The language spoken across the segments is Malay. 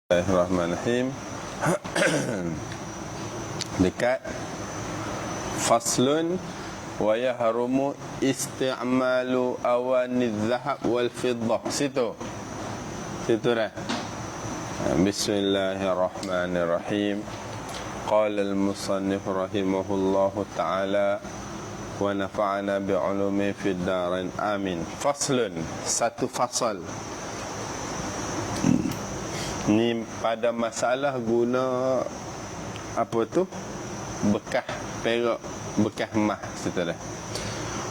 Bismillahirrahmanirrahim. Dekat faslun wa yahrumu isti'malu awani dhahab wal fiddah. Situ dah. Bismillahirrahmanirrahim. Qala al-musannif rahimahullahu ta'ala wa nafa'ana bi'ulumi fid darin amin. Faslun, satu fasal. Ni pada masalah guna apa tu? Bekas perak, bekas emas setelah.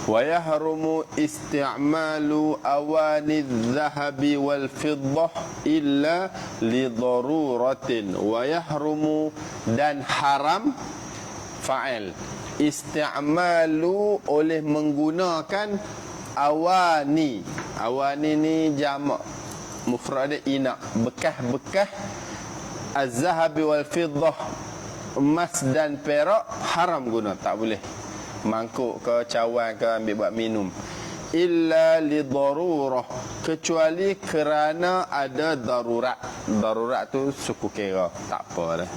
Wa yahrumu isti'malu awani adh-dhahabi wal fiddah illa li daruratin. Wa yahrumu, dan haram fa'il isti'malu, oleh menggunakan awani. Awani ni jamak, mufrad ina, bekas-bekas az-zahabi wal fiddah, emas dan perak haram guna, tak boleh. Mangkuk ke cawan ke ambil buat minum. Illa li darurah, kecuali kerana ada darurat. Darurat tu suku kira, tak apa dah.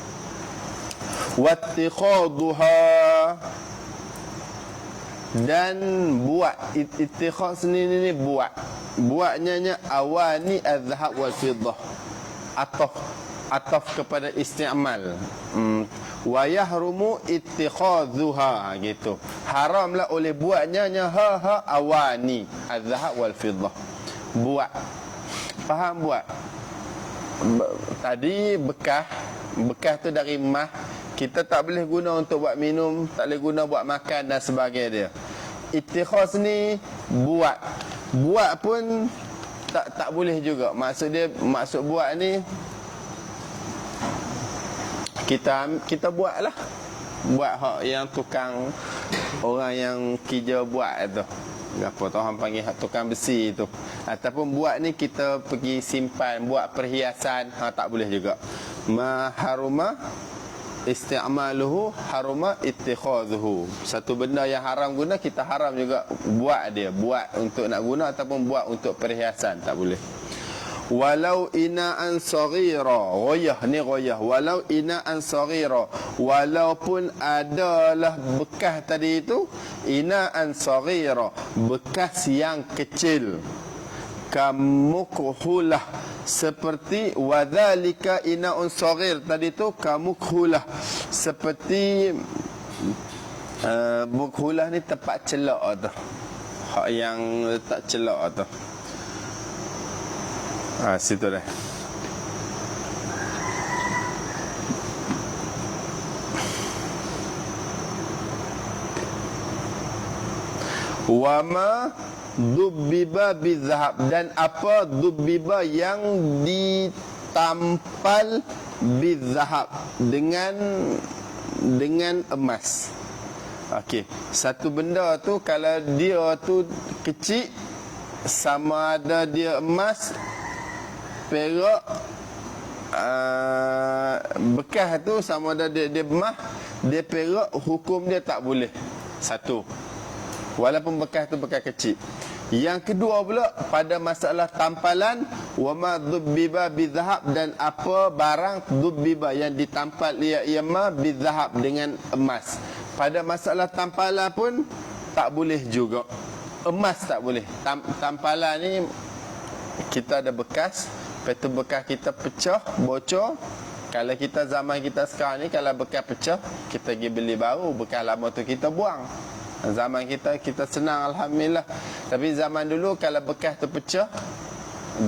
Wattikhadhuha, dan buat ittikhad sendiri ni buatnya awani az-zahab wal fiddah, ataf kepada isti'mal. Wa yahrumu ittikhadhuha, gitu. Haramlah oleh buatnya awani az-zahab wal fiddah. Buat, faham buat? Tadi bekas tu dari emas, kita tak boleh guna untuk buat minum, tak boleh guna buat makan dan sebagainya dia. Ittikhaz ni buat pun tak boleh juga. Maksud buat ni kita buatlah. Buat hak yang tukang, orang yang kerja buat tu, apa tu orang panggil tukang besi tu. Ataupun buat ni kita pergi simpan, buat perhiasan, tak boleh juga. Ma haruma isti'maluhu haruma ittikhadhuhu. Satu benda yang haram guna, kita haram juga buat dia. Buat untuk nak guna ataupun buat untuk perhiasan, tak boleh. Walau ina'an saghira, ghayah ni ghayah. Walau ina'an saghira, walaupun adalah bekas tadi itu ina'an saghira, bekas yang kecil. Kamukhulah, seperti wadzalika ina'un saghir tadi tu, kamukhulah, seperti mukhulah ni tempat celak tu, hak yang letak celak tu. Situ dah. Wama dubbiba bizahab, dan apa dubbiba yang ditampal bizahab, dengan emas. Okey, satu benda tu kalau dia tu kecil, sama ada dia emas, perak, bekas tu sama ada dia emas, dia perak, hukum dia tak boleh. Satu, walaupun bekas tu bekas kecil. Yang kedua pula, pada masalah tampalan, wama dubbiba bizahab, dan apa barang dubbiba yang ditampal ia ma bizahab, dengan emas. Pada masalah tampalan pun tak boleh juga. Emas tak boleh. Tampalan ni kita ada bekas, lepas tu bekas kita pecah, bocor. Kalau kita zaman kita sekarang ni, kalau bekas pecah, kita pergi beli baru. Bekas lama tu kita buang. Zaman kita senang, alhamdulillah. Tapi zaman dulu kalau bekas tu pecah,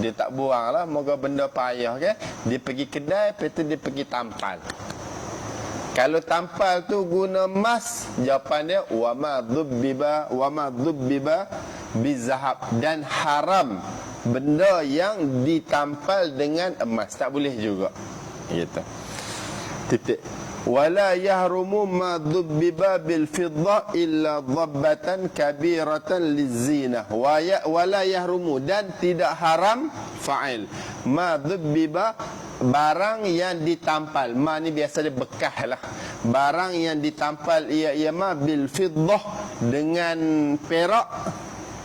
dia tak buang lah, moga benda payah kan. Dia pergi kedai, lepas tu dia pergi tampal. Kalau tampal tu guna emas, jawapan dia wama dhubbiba bizahab, dan haram benda yang ditampal dengan emas, tak boleh juga. Gitu. Titik. Wala yahrumu ma dhubbiba bil fiddah illa dhabbatan kabiratan lizinah. Wala yahrumu, dan tidak haram fa'il ma dhubbiba, barang yang ditampal. Ma ni biasa dia bekas lah. Barang yang ditampal ia ma bil fiddah, dengan perak,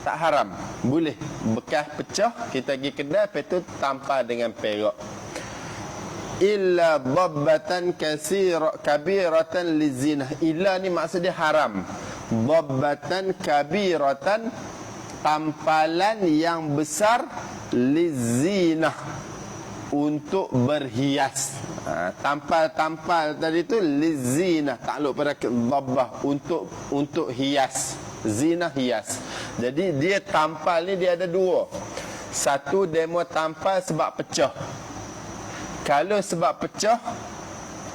tak haram, boleh. Bekas pecah, kita pergi kedai, lepas tu tampal dengan perak. illa dabbatan kabiratan lizinah. Illa ni maksudnya haram. Dabbatan kabiratan, tampalan yang besar, lizinah, untuk berhias. Tampal-tampal tadi tu lizinah, takluk pada dabbah, untuk hias. Zina, hias. Jadi dia tampal ni dia ada dua. Satu, demo tampal sebab pecah. Kalau sebab pecah,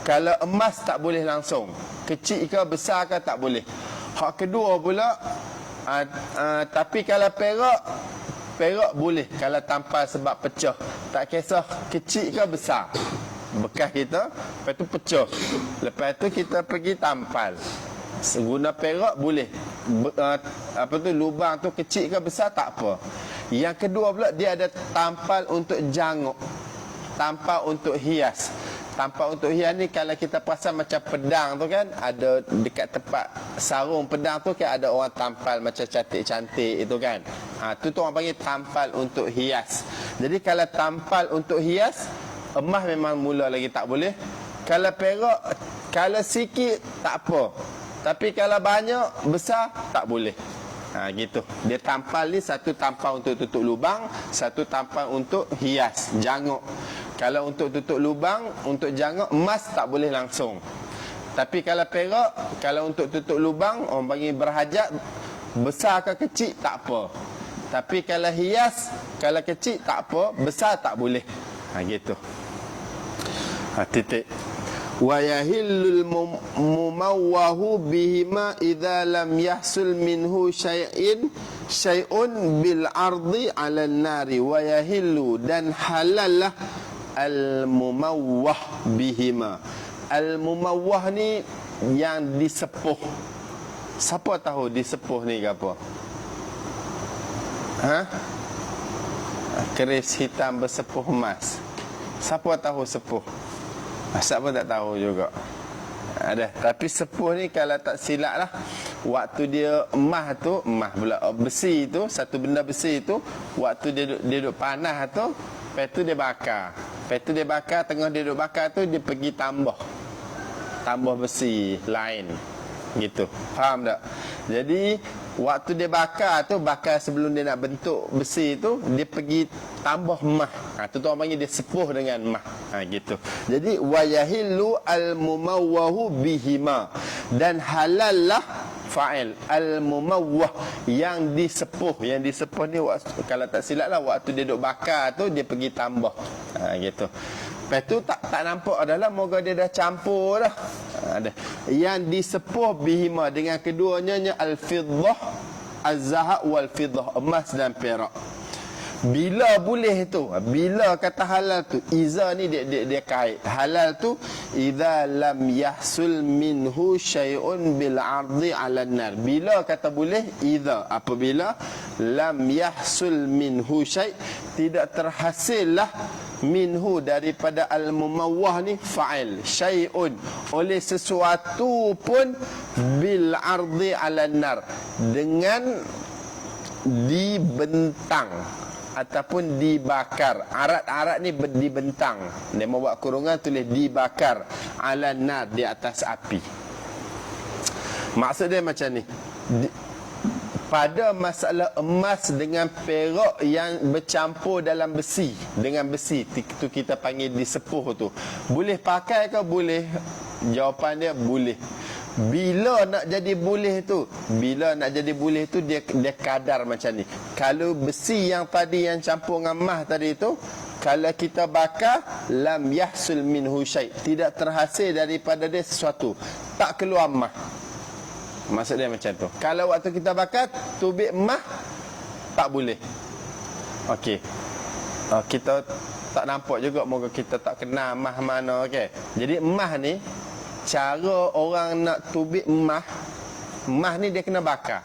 kalau emas tak boleh langsung, kecil ke besar ke tak boleh. Hak kedua pula, tapi kalau perak boleh. Kalau tampal sebab pecah, tak kisah kecil ke besar, bekas kita, lepas tu pecah, lepas tu kita pergi tampal, guna perak boleh. Lubang tu kecil ke besar tak apa. Yang kedua pula, dia ada tampal untuk janguk, tampal untuk hias. Tampal untuk hias ni kalau kita perasan macam pedang tu kan, ada dekat tempat sarung pedang tu kan ada orang tampal macam cantik-cantik itu kan. Tu orang panggil tampal untuk hias. Jadi kalau tampal untuk hias, emas memang mula lagi tak boleh. Kalau perak, kalau sikit tak apa. Tapi kalau banyak, besar, tak boleh. Gitu. Dia tampal ni, satu tampal untuk tutup lubang, satu tampal untuk hias, janguk. Kalau untuk tutup lubang, untuk janguk, emas tak boleh langsung. Tapi kalau perak, kalau untuk tutup lubang, orang panggil berhajat, besar ke kecil, tak apa. Tapi kalau hias, kalau kecil, tak apa, besar tak boleh. Gitu. Titik. Wa yahillul mumawwahu bihima idza lam yahsul minhu syai'un bil ardi 'ala an-nari. Wa yahillu, dan halallah al mumawwah bihima. Al mumawwah ni yang disepuh. Siapa tahu disepuh ni ke apa? Keris hitam bersepuh emas. Siapa tahu sepuh? Siapa tak tahu juga. Ada. Tapi sepuh ni kalau tak silap lah, waktu dia emas pula besi tu, satu benda besi tu, waktu dia duduk panas tu, lepas tu dia bakar. Lepas tu dia bakar, tengah dia duduk bakar tu, dia pergi tambah besi lain. Gitu. Faham tak? Jadi waktu dia bakar sebelum dia nak bentuk besi tu, dia pergi tambah emas. Tu orang panggil dia sepuh dengan emas. Gitu. Jadi wa yahillu al mumawwahu bihima, dan halallah fa'il al mumawwah, yang disepuh. Yang disepuh ni kalau tak silap lah, waktu dia duk bakar tu dia pergi tambah. Gitu. Lepas tu tak nampak adalah moga dia dah campur dah. Ada. Yang disepuh bihima, dengan keduanya, al-fiddah, az-zahab wal-fiddah, emas dan perak. Bila boleh tu, bila kata halal tu, iza ni dia kait. Halal tu idza lam yahsul minhu syai'un bil ardi 'ala an-nar. Bila kata boleh, idza, apabila lam yahsul minhu syai', tidak terhasillah minhu, daripada al-mumawwah ni, fa'il syai'un, oleh sesuatu pun, bil ardi 'ala an-nar, dengan dibentang ataupun dibakar. Arat ni dibentang. Dia mau buat kurungan, tulis dibakar, 'ala an-nar, di atas api. Maksud dia macam ni. Pada masalah emas dengan perak yang bercampur dalam besi, dengan besi tu kita panggil disepuh tu, boleh pakai ke? Boleh. Jawapan dia boleh. Bila nak jadi boleh tu, dia kadar macam ni. Kalau besi yang tadi yang campur dengan emas tadi tu, kalau kita bakar, lam yahsul minhu syai', tidak terhasil daripada dia sesuatu, tak keluar emas. Maksud dia macam tu. Kalau waktu kita bakar tubik emas, tak boleh. Okey. Kita tak nampak juga, moga kita tak kenal emas mana. Okey. Jadi emas ni, cara orang nak tubik emas ni dia kena bakar.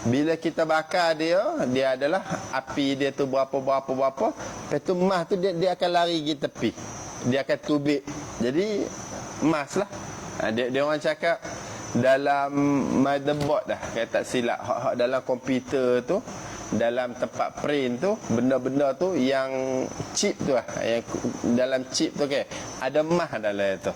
Bila kita bakar dia adalah api dia tu berapa. Lepas tu emas tu dia akan lari pergi tepi. Dia akan tubik. Jadi emas lah. Dia orang cakap dalam motherboard dah, kalau tak silap, hak dalam komputer tu, dalam tempat print tu, benda-benda tu yang chip tu lah, yang dalam chip tu okay, ada emas dalam tu.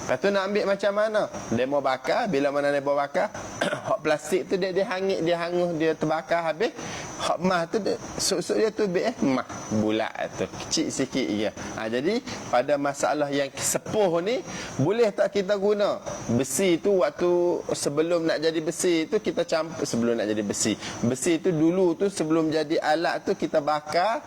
Lepas tu nak ambil macam mana? Dia mau bakar, bila mana dia mau bakar, hak plastik tu dia hangit, dia hangus, dia terbakar habis. Hak emas tu sok-sok dia tu emas bulat tu, kecil sikit je. Jadi pada masalah yang sepuh ni, boleh tak kita guna besi tu waktu sebelum nak jadi besi tu kita campur, sebelum nak jadi besi tu dulu tu sebelum jadi alat tu kita bakar,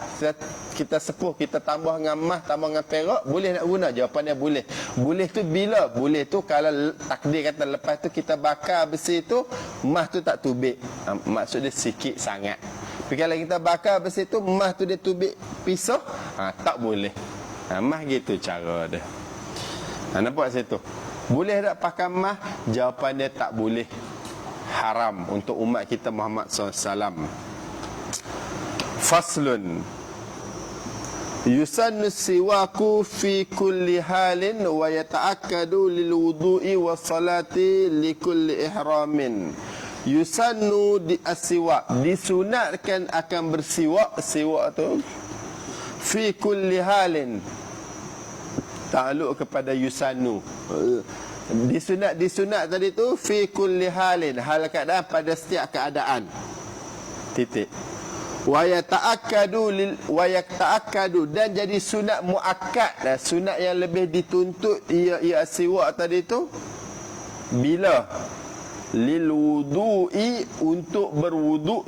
kita sepuh, kita tambah dengan emas, tambah dengan perak, boleh nak guna? Jawapannya boleh. Boleh tu bila? Boleh tu kalau takdir kata lepas tu kita bakar besi tu, emas tu tak tubik. Maksud dia sikit sangat. Tapi kalau kita bakar besi tu, emas tu dia tubik pisau, tak boleh. Emas gitu cara dia. Nampak situ? Boleh tak pakai emas? Jawapan dia tak boleh. Haram untuk umat kita Muhammad SAW. Faslun. Yusannu siwaku fi kulli halin wa yata'akkadu lil wudu'i wa salati li kulli ihramin. Yusannu di asiwak, disunatkan akan bersiwak. Siwak tu fi kulli halin, takluk kepada yusannu. Disunat tadi tu fi kulli halin, hal keadaan, pada setiap keadaan. Titik. Wa yata'akkadu, dan jadi sunat muakkad, sunat yang lebih dituntut ia siwak tadi tu bila? Lil wudu'i, untuk berwuduk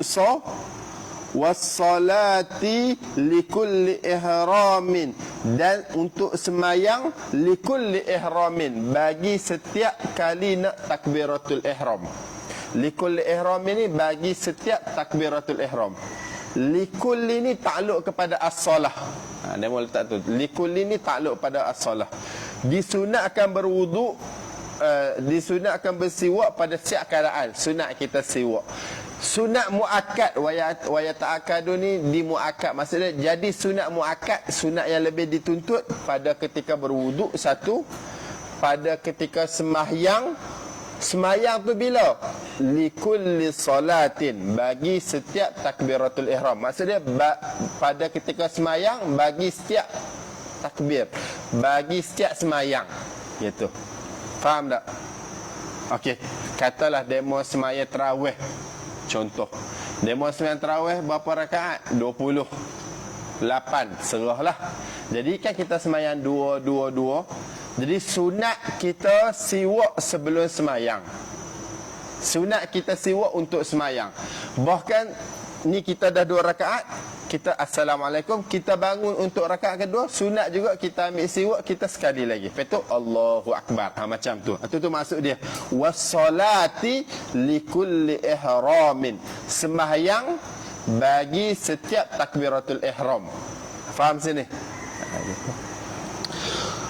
wassalati likulli ihramin, dan untuk semayang likulli ihramin, bagi setiap kali nak takbiratul ihram. Likulli ihram ini bagi setiap takbiratul ihram. Likulli ni takluk kepada as-salah. Dia mau letak tu. Likulli ni takluk pada as-salah. Disunatkan berwuduk, disunatkan bersiwak pada setiap keadaan. Sunat kita siwak. Sunat muakkad, wa yata'akkadu ni di muakkad, maksudnya jadi sunat muakkad, sunat yang lebih dituntut pada ketika berwuduk satu, pada ketika sembahyang. Semayang tu bila? Likulli salatin, bagi setiap takbiratul ihram. Maksudnya pada ketika semayang, bagi setiap takbir, bagi setiap semayang. Gitu. Faham tak? Okey, katalah demo semayang tarawih. Contoh, demo semayang tarawih berapa rakaat? 28. Serahlah. Jadi kan kita semayang 2. Jadi sunat kita siwak sebelum semayang. Sunat kita siwak untuk semayang. Bahkan ni kita dah 2 rakaat, kita assalamualaikum, kita bangun untuk rakaat kedua, sunat juga kita ambil siwak, kita sekali lagi. Lepas tu Allahu akbar. Macam tu. Itu maksud dia. Wassalati likulli ihramin. Sembahyang bagi setiap takbiratul ihram. Faham sini?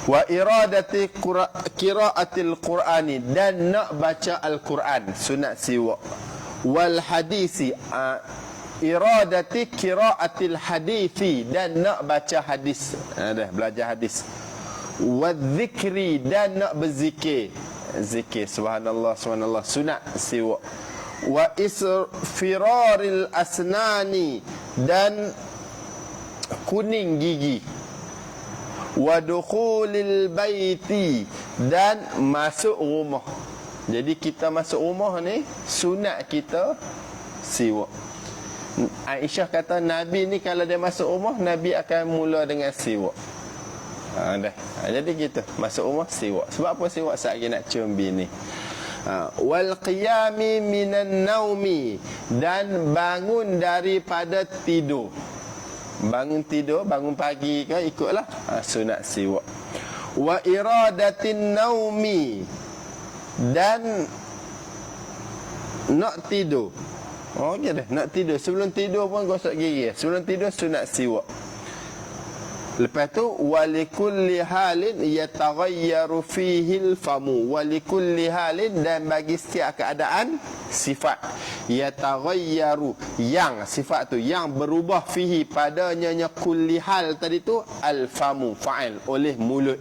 Wa iradati qiraatil qur'ani, dan nak baca al-Quran, sunat siwak. Wal hadisi, iradati qiraatil hadisi, dan nak baca hadis, belajar hadis. Wa dzikri, dan nak berzikir, zikir subhanallah subhanallah, sunat siwak. Wa isfiraril asnani, dan kuning gigi. Wa dukhulil baiti, dan masuk rumah. Jadi kita masuk rumah ni sunat kita siwak. Aisyah kata Nabi ni kalau dia masuk rumah, Nabi akan mula dengan siwak. Jadi kita masuk rumah siwak. Sebab apa siwak? Satgi nak cium bini. Wal qiyami minan naumi, dan bangun daripada tidur. Bangun tidur, bangun pagi ke, ikutlah sunat siwak. Wa iradatin naumi, dan nak tidur. Okey dah, nak tidur. Sebelum tidur pun gosok gigi. Sebelum tidur sunat siwak. Lepas tu walikulli halin yataghayyaru fihi al-famu. Walikulli halin, dan bagi setiap keadaan sifat yataghayyaru, yang sifat tu yang berubah fihi padanya kulli hal tadi tu al-famu, fa'il, oleh mulut.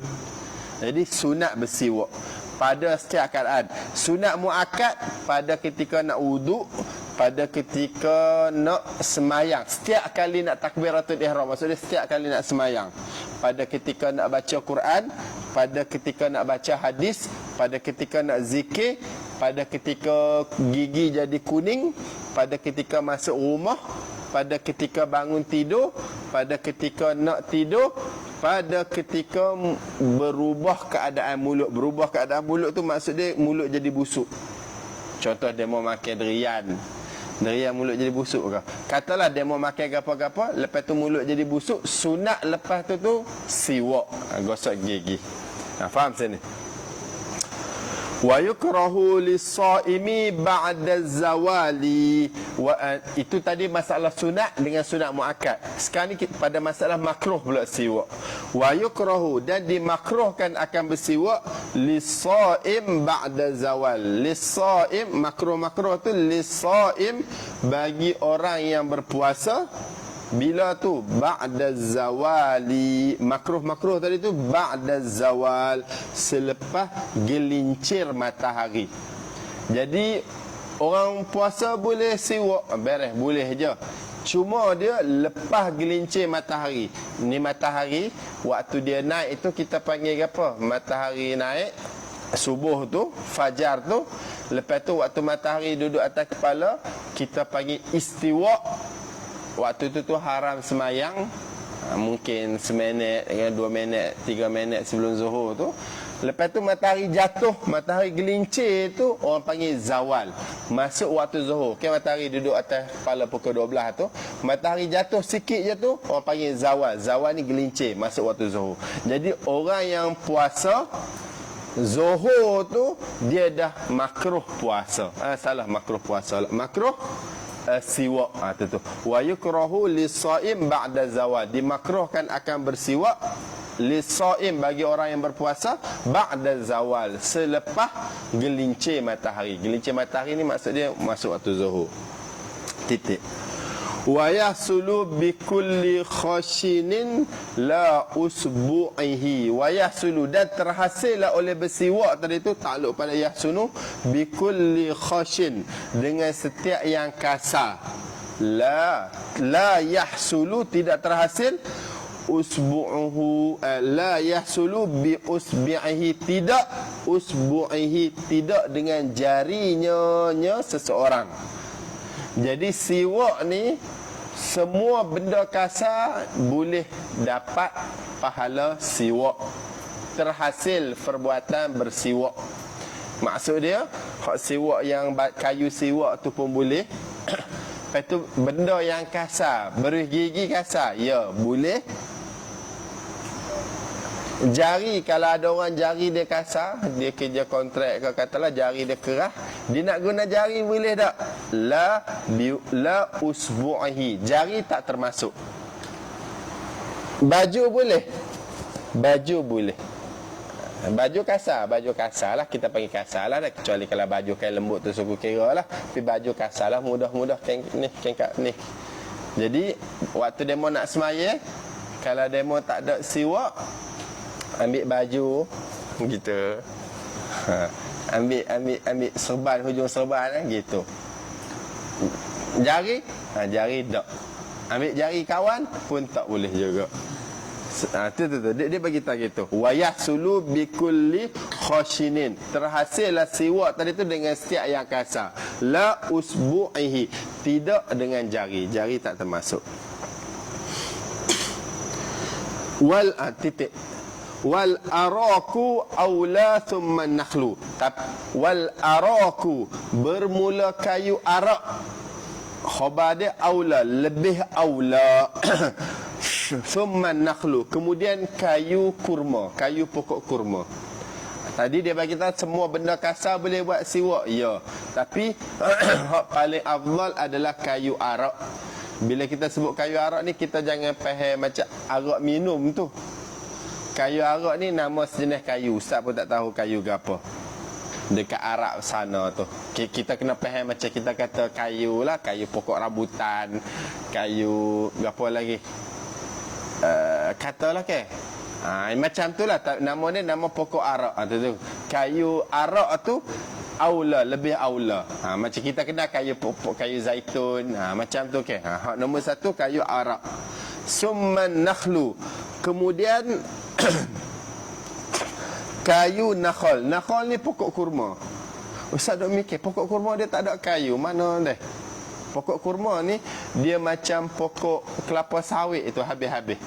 Jadi sunat bersiwak pada setiap keadaan. Sunat muakkad pada ketika nak wuduk, pada ketika nak semayang. Setiap kali nak takbiratul ihram, maksudnya setiap kali nak semayang. Pada ketika nak baca Quran, pada ketika nak baca hadis, pada ketika nak zikir, pada ketika gigi jadi kuning, pada ketika masuk rumah, pada ketika bangun tidur, pada ketika nak tidur, pada ketika berubah keadaan mulut. Berubah keadaan mulut tu maksudnya mulut jadi busuk. Contoh dia mau makan durian. Durian mulut jadi busuk ke? Katalah dia mau makan apa-apa, lepas tu mulut jadi busuk, sunat lepas tu siwak, gosok gigi. Faham sini? Wa yukrahu lis-shaimi ba'da zawali. Itu tadi masalah sunat dengan sunat muakkad. Sekarang ni pada masalah makruh pula siwak. Wa yukrahu, dan dimakruhkan akan bersiwak lis-shaim ba'da zawal. Lis-shaim, makruh-makruh tu lis-shaim bagi orang yang berpuasa. Bila tu? Ba'da zawali. Makruh-makruh tadi tu ba'da zawal, selepas gelincir matahari. Jadi orang puasa boleh siwak, beres, boleh je. Cuma dia lepas gelincir matahari. Ni matahari waktu dia naik itu kita panggil apa? Matahari naik subuh tu, fajar tu. Lepas tu waktu matahari duduk atas kepala, kita panggil istiwa. Waktu tu haram semayang. Mungkin seminit, 2 minit, 3 minit sebelum zuhur tu. Lepas tu matahari jatuh, matahari gelincir tu orang panggil zawal. Masuk waktu zuhur. Matahari duduk atas kepala pukul 12 tu. Matahari jatuh sikit je tu orang panggil zawal. Zawal ni gelincir, masuk waktu zuhur. Jadi orang yang puasa zuhur tu dia dah makruh puasa. Salah, makruh puasa. Makruh siwak. Tu. Wa yukrahu lis-shaim ba'da zawal. Dimakruhkan akan bersiwak lis-shaim bagi orang yang berpuasa ba'da zawal, selepas gelincir matahari. Gelincir matahari ni maksud dia masuk waktu zuhur. Titik. Wa yahsulu bi kulli khashinin la usbu'ihi. Wa yahsulu, dan terhasillah oleh bersiwak tadi tu, takluk pada yahsunu, bi kulli khashin, dengan setiap yang kasar. La yahsulu, tidak terhasil, usbu'uhu, la yahsulu bi usbi'ihi, tidak usbu'ihi, tidak dengan jarinya seseorang. Jadi siwak ni semua benda kasar boleh dapat pahala siwak. Terhasil perbuatan bersiwak. Maksud dia, hak siwak yang kayu siwak tu pun boleh. Lepas tu benda yang kasar, berus gigi kasar, ya boleh. Jari, kalau ada orang jari dia kasar, dia kerja kontrak ke, katalah jari dia keras, dia nak guna jari boleh tak? La usbu'ihi, jari tak termasuk. Baju boleh? Baju boleh. Baju kasar lah, kita panggil kasar lah, kecuali kalau baju kain lembut tu suku kira lah. Tapi baju kasar lah, mudah-mudah kain ni. Jadi waktu demo nak semaya, kalau demo tak ada siwak, ambil baju gitu. Ambil serban, hujung serban gitu. Jari, jari tak. Ambil jari kawan pun tak boleh juga. Tu dia bagi tahu gitu. Wa yahsulu bi kulli khashinin. Terhasillah siwak tadi tu dengan setiap yang kasar. La usbu'ihi, tidak dengan jari. Jari tak termasuk. Titik. Wal araku aula thumma nakhlu. Wal araku, bermula kayu arak, khabar dia aula, lebih aula. Thumma nakhlu, kemudian kayu kurma, kayu pokok kurma. Tadi dia bagi tahu semua benda kasar boleh buat siwak, ya. Tapi paling afdal adalah kayu arak. Bila kita sebut kayu arak ni, kita jangan faham macam arak minum tu. Kayu arak ni nama sejenis kayu. Ustaz pun tak tahu kayu ke apa. Dekat Arab sana tu. Kita kena faham macam kita kata kayu lah. Kayu pokok rambutan. Kayu apa lagi? Katalah ke. Macam tu lah. Nama ni nama pokok arak. Tu. Kayu arak tu aula, lebih aula. Macam kita kenal kayu pokok, kayu zaitun, macam tu okey. Hak nombor 1 kayu arak. Summan nakhlu. Kemudian kayu nakhal. Nakhal ni pokok kurma. Ustaz duk mikir, pokok kurma dia tak ada kayu, mana dah? Pokok kurma ni dia macam pokok kelapa sawit itu habis-habis.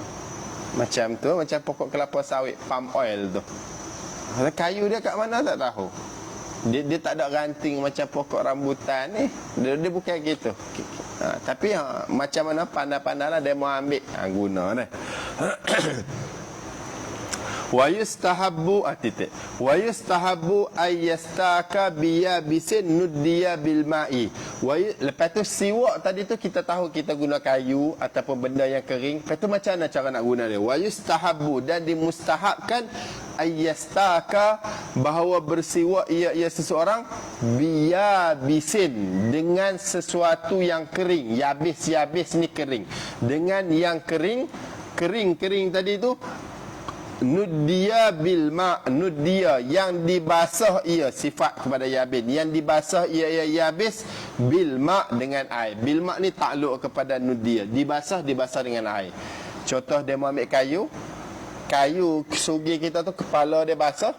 Macam tu, macam pokok kelapa sawit, palm oil tu. Kayu dia kat mana tak tahu. Dia tak ada ranting macam pokok rambutan ni. Dia bukan gitu. Tapi macam mana pandai-pandai lah dia mau ambil, guna dah. Wa yustahabbu titik. Wa yustahabbu ayyastaka biyabisin nuddiya bil ma'i. Lepas tu siwak tadi tu kita tahu kita guna kayu ataupun benda yang kering. Lepas tu macam mana cara nak guna dia? Wa yustahabbu, dan dimustahabkan ayyastaka, bahawa bersiwak ia seseorang biyabisin, dengan sesuatu yang kering. Yabis ni kering. Dengan yang kering tadi tu, nuddiya bil ma', nuddiya yang dibasah ia, sifat kepada yabin, yang dibasah ia yabis bil ma', dengan air. Bil ma' ni takluk kepada nuddiya, dibasah dengan air. Contoh dia mau ambil kayu sugi kita tu, kepala dia basah,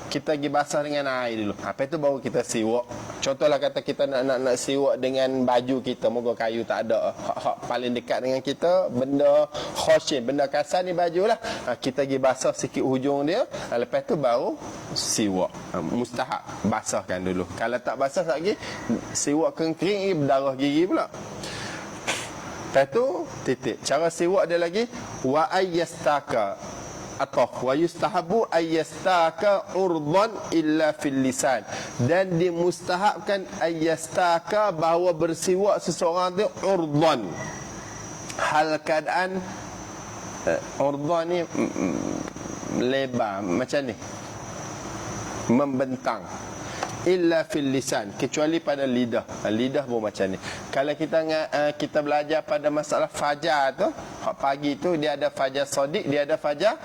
kita pergi basah dengan air dulu. Apa itu baru kita siwak. Contohlah kata kita nak siwak dengan baju kita, moga kayu tak ada. Hak paling dekat dengan kita, benda khoshin, benda kasar ni baju lah. Kita pergi basah sikit hujung dia, lepas tu baru siwak. Mustahab basahkan dulu. Kalau tak basah lagi, siwak kering berdarah gigi pula. Lepas tu titik. Cara siwak dia lagi, wa ayyastaka, atau wa yustahabu ayyastaka urdan illa fil lisan, dan dimustahabkan ayyastaka, bahawa bersiwak seseorang tu urdan, hal keadaan urdan ni lebar macam ni, membentang, illa fil lisan, kecuali pada lidah. Lidah pun macam ni. Kalau kita belajar pada masalah fajar tu, hak pagi tu dia ada fajar sadiq, dia ada fajar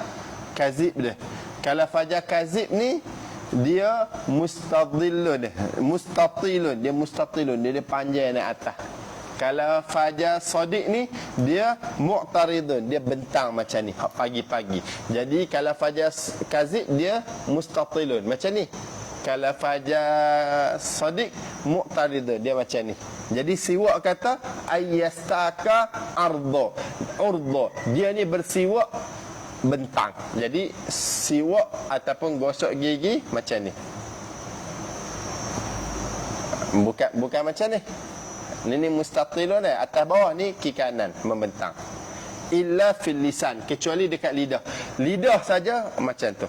kazib dia. Kalau fajar kazib ni dia mustatilun, dia panjang naik atas. Kalau fajar sadiq ni dia mu'taridun, dia bentang macam ni, hak pagi-pagi. Jadi kalau fajar kazib dia mustatilun macam ni. Kalau fajar sadiq mu'taridun, dia macam ni. Jadi siwak kata ayyastaka urdo, dia ni bersiwak bentang. Jadi siwak ataupun gosok gigi macam ni. Bukan macam ni. Ini mustatilun, atas bawah ni kiri kanan membentang. Illa fil lisan, kecuali dekat lidah. Lidah saja macam tu.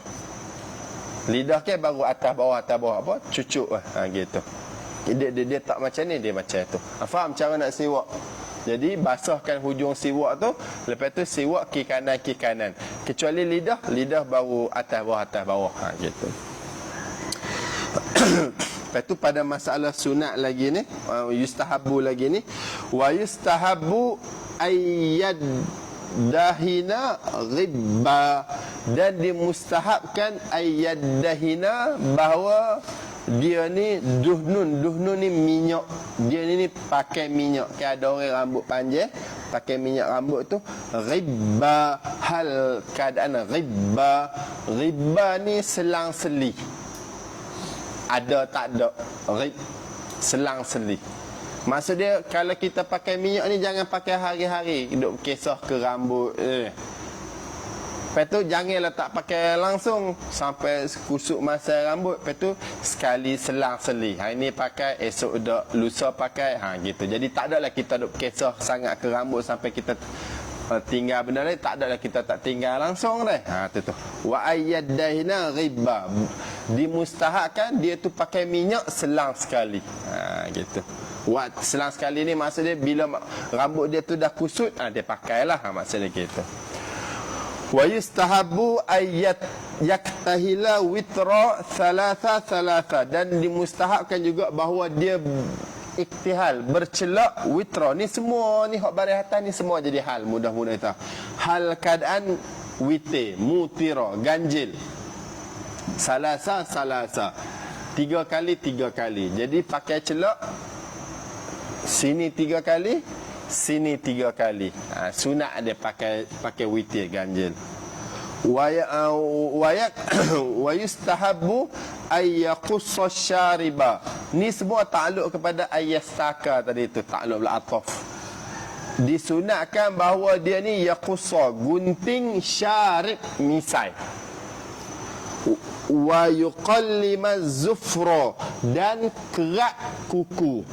Lidah ke baru atas bawah apa? Cucuk gitu. Dia tak macam ni, dia macam tu. Faham cara nak siwak? Jadi basahkan hujung siwak tu, lepas tu siwak kiri kanan. Kecuali lidah baru atas bawah gitu. Lepas tu pada masalah sunat lagi ni, yustahabu lagi ni, wa yustahabu ayyad dahina ghibba, dan dimustahabkan ayyad dahina, bahawa dia ni duhnun ni minyak. Dia ni pakai minyak. Ada orang rambut panjang pakai minyak rambut tu ghibba, hal keadaan ghibba ni selang-seli, ada tak ada, selang-seli. Maksud dia kalau kita pakai minyak ni jangan pakai hari-hari duk kisah ke rambut. Lepas tu janganlah tak pakai langsung sampai kusuk masa rambut. Lepas tu sekali selang-seli. Hari ni pakai, esok dah, lusa pakai, gitu. Jadi tak adalah kita duk kisah sangat ke rambut sampai kita tinggal benda lain. Tak adalah kita tak tinggal langsung dah. Tu. Wa ayyadahina ghibba, dimustahabkan dia tu pakai minyak selang sekali. Gitu. Selang sekali ni maksud dia bila rambut dia tu dah kusut, dia pakailah, maksudnya gitu. Wa yustahabu ayyat yaktahila witra thalatha, dan dimustahabkan juga bahawa dia iktihal, bercelak witra. Ni semua ni hak barihatan ni semua jadi hal, mudah-mudah kita. Hal keadaan witir, mutira, ganjil. Salasa. 3 kali. Jadi pakai celak, sini 3 kali, sini 3 kali. Sunat dia pakai witir ganjil. Wa yustahabbu ay yaqussa syariba. Ni semua takluk kepada ayastaka tadi itu, takluk bil ataf. Disunatkan bahawa dia ni yaqussa, gunting, syarib, misai. Wa yuqallima zufra, dan kerak kuku.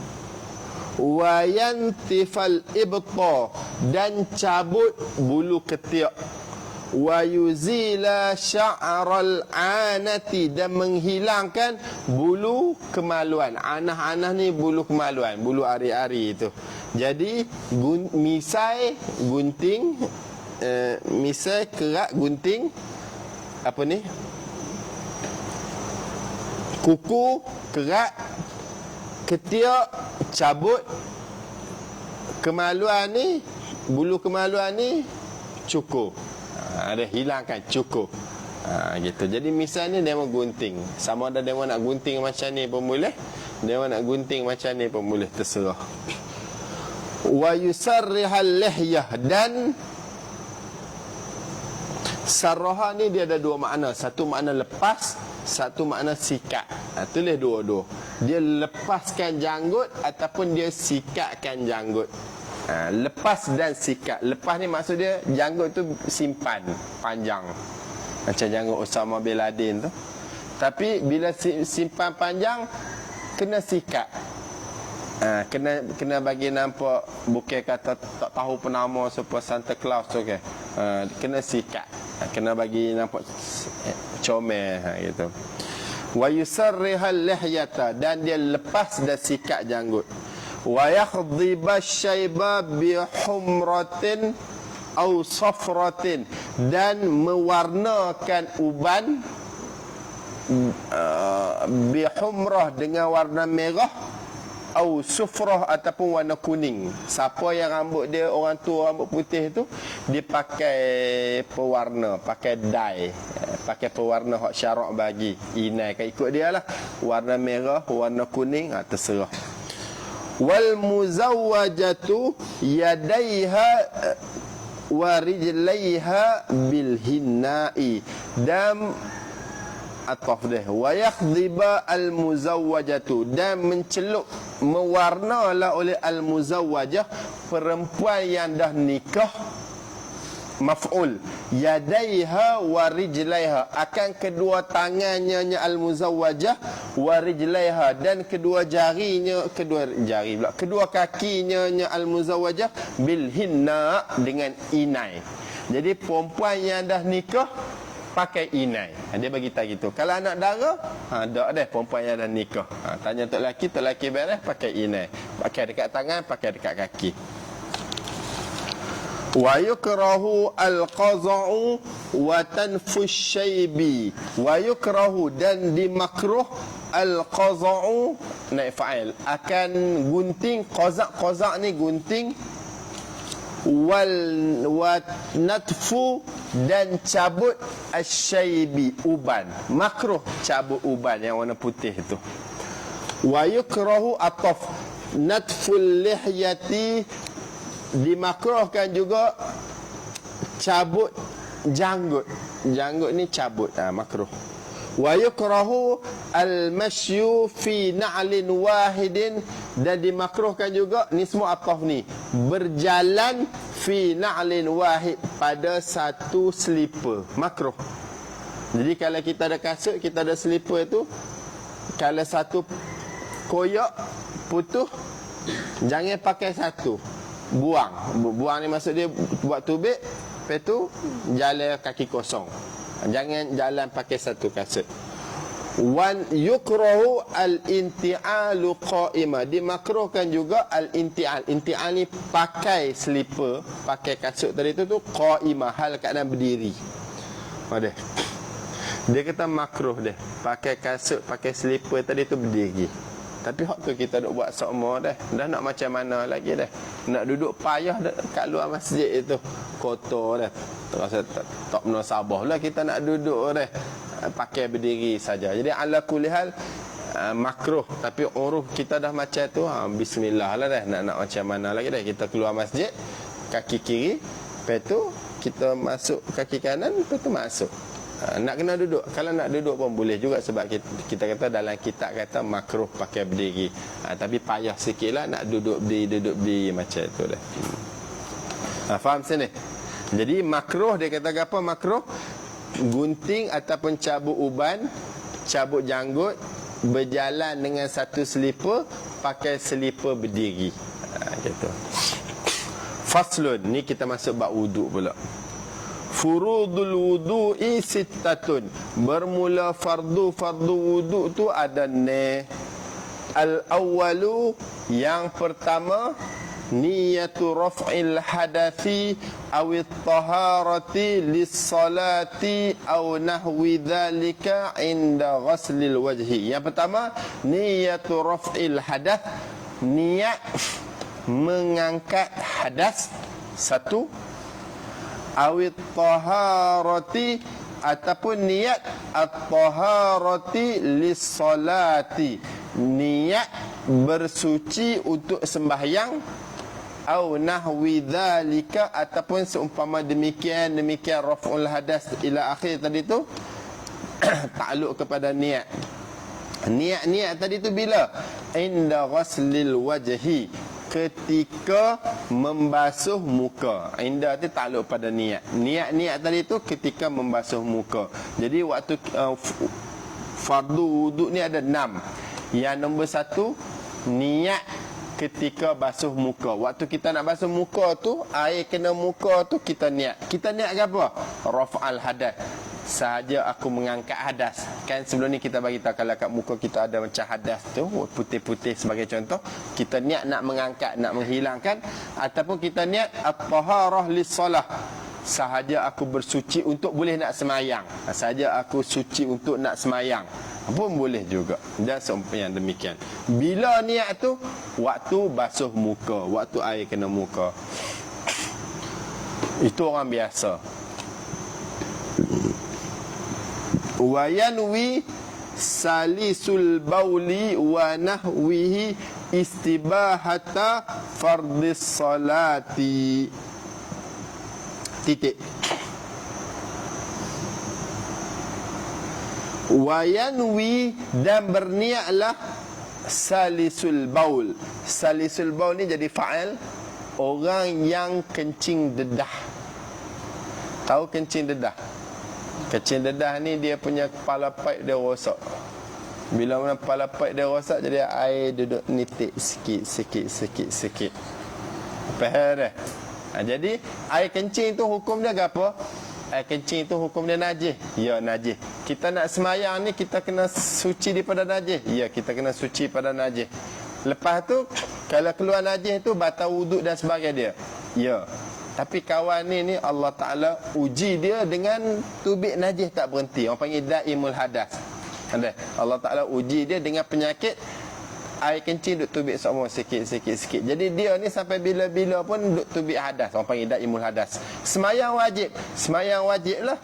Wa yantifal ibta, dan cabut bulu ketiak. Wa yuzila sya'ral anati, dan menghilangkan bulu kemaluan. Anah-anah ni bulu kemaluan, bulu ari-ari itu. Jadi misai, gunting, misai, kerak, gunting, apa ni, kuku, kerak, ketiak, cabut kemaluan ni, bulu kemaluan ni, cukur. Dia hilangkan, cukur. Gitu. Jadi misalnya dia mau gunting, sama ada dia nak gunting macam ni pun boleh, dia nak gunting macam ni pun boleh, terserah. Wa yusarrihal lihyah, dan sarraha ni dia ada dua makna. Satu makna lepas, satu makna sikat. Tulis dua-dua. Dia lepaskan janggut ataupun dia sikatkan janggut. Lepas dan sikat. Lepas ni maksud dia janggut tu simpan panjang, macam janggut Osama bin Laden tu. Tapi bila simpan panjang, kena sikat. Kena bagi nampak, bukan kata tak tahu penama supaya Santa Claus tu ke. Kena sikat. Kena bagi nampak comel gitu. Wa yusarrihal lihyata, dan dia lepas dan sikat janggut. Wa yakhdhiba syaiba bi humratin au safratin, dan mewarnakan uban bi humrah, dengan warna merah, au sufrah ataupun warna kuning. Siapa yang rambut dia orang tua rambut putih tu, dia pakai pewarna, pakai dye, pakai pewarna hak syarak bagi. Inai kan ikut dia lah, warna merah, warna kuning, terserah. Wal muzawwajatu yadaiha wa rijlaiha bil hinnai, dan ataf dia, wa yakhdhiba al muzawwajatu, dan mencelup, mewarnalah oleh al muzawwajah, perempuan yang dah nikah. Maf'ul, yadaiha wa rijlaiha, akan kedua tangannya al muzawwajah, wa rijlaiha, dan kedua jarinya, kedua kakinya al muzawwajah, bil hinna, dengan inai. Jadi perempuan yang dah nikah pakai inai. Dia bagi tahu gitu. Kalau anak dara, tak ada perempuan yang dah nikah. Tanya tok laki beres pakai inai. Pakai dekat tangan, pakai dekat kaki. Wa yukrahu al-qaza'u wa tanfush syaibi. Wa yukrahu, dan dimakruh, al-qaza'u, naik fa'il, akan gunting. Qazak ni gunting. Wa natfu, dan cabut asyaibi, uban. Makruh cabut uban yang warna putih itu. Wa yukrahu ataf natful lihyati, dimakruhkan juga cabut janggut. Janggut ni cabut, makruh. Wa yukrahu al-mashyu fi na'lin wahidin, dan dimakruhkan juga, ni semua ataf ni, berjalan fi na'lin wahid, pada satu slipper, makruh. Jadi kalau kita ada kasut, kita ada slipper tu, kalau satu koyak putus, jangan pakai satu, buang ni maksud dia buat tubik, lepas tu jalan kaki kosong. Jangan jalan pakai satu kasut. Wan yukrahu al-inti'alu qa'imah, dimakruhkan juga al-inti'al. Inti'al ni pakai slipper, pakai kasut tadi tu qa'imah, hal keadaan berdiri. Dia kata makruh dia pakai kasut, pakai slipper tadi tu berdiri. Tapi hak tu kita duk buat sokmo dah. Dah nak macam mana lagi dah. Nak duduk payah kat luar masjid itu, kotor dah. Terasa tak menasabah lah kita nak duduk dah. Pakai berdiri saja. Jadi ala kulli hal, makruh, tapi uruf kita dah macam tu, bismillah lah dah, nak macam mana lagi dah. Kita keluar masjid kaki kiri, lepas tu kita masuk kaki kanan, lepas tu masuk. Nak kena duduk. Kalau nak duduk pun boleh juga, sebab kita kata dalam kitab kata makruh pakai berdiri. Tapi payah sikit lah nak duduk berdiri macam tu dah. Faham sini? Jadi makruh, dia kata apa makruh? Gunting ataupun cabut uban, cabut janggut, berjalan dengan satu selipar, pakai selipar berdiri. Gitu. Faslun, ni kita masuk bab wuduk pula. Furudul wudu'i sittatun. Bermula fardu wuduk tu ada ni. Al-awwalu, yang pertama, niyatu raf'il hadathi awit taharati lis-salati aw nahwi dhalika inda ghaslil wajhi. Yang pertama, niyatu raf'il hadath, niat mengangkat hadas, satu. Awit taharati, ataupun niat at-taharati lis-salati, niat bersuci untuk sembahyang, au nahwi dzalika, ataupun seumpama demikian raf'ul hadas ila akhir tadi tu takluk kepada niat. Niat tadi tu bila? Inda ghaslil wajhi, ketika membasuh muka. Inda tu takluk pada niat. Niat tadi tu ketika membasuh muka. Jadi waktu fardu wuduk ni ada 6. Yang nombor 1, niat ketika basuh muka. Waktu kita nak basuh muka tu, air kena muka tu, kita niat. Kita niat ke apa? Raf'al hadas. Sahaja aku mengangkat hadas. Kan sebelum ni kita bagi tahu, kalau kat muka kita ada macam hadas tu, putih-putih sebagai contoh, kita niat nak mengangkat, nak menghilangkan. Ataupun kita niat at-taharah lis-salah, sahaja aku bersuci untuk boleh nak semayang, sahaja aku suci untuk nak semayang pun boleh juga. Dan seumpama yang demikian. Bila niat tu? Waktu basuh muka, waktu air kena muka. Itu orang biasa. Wa yanwi salisul bauli wa nahwihi istibahata fardis salati. Titik. Wa yanwi, dan berniatlah salisul baul. Salisul baul ni jadi fa'il, orang yang kencing dedah. Tahu kencing dedah? Kencing dedah ni dia punya kepala paip dia rosak. Bila mana kepala paip dia rosak, jadi air duduk nitik sikit. Faham dah? Jadi air kencing tu hukum dia apa? Air kencing tu hukum dia najis. Ya, najis. Kita nak semayang ni, kita kena suci daripada najis. Ya, kita kena suci pada najis. Lepas tu kalau keluar najis tu batal wuduk dan sebagainya dia. Ya. Tapi kawan ni Allah Ta'ala uji dia dengan tubik najis tak berhenti. Orang panggil daimul hadas. Allah Ta'ala uji dia dengan penyakit air kencing duk tubik semua sikit. Jadi dia ni sampai bila-bila pun duk tubik hadas. Orang panggil daimul hadas. Semayang wajib lah.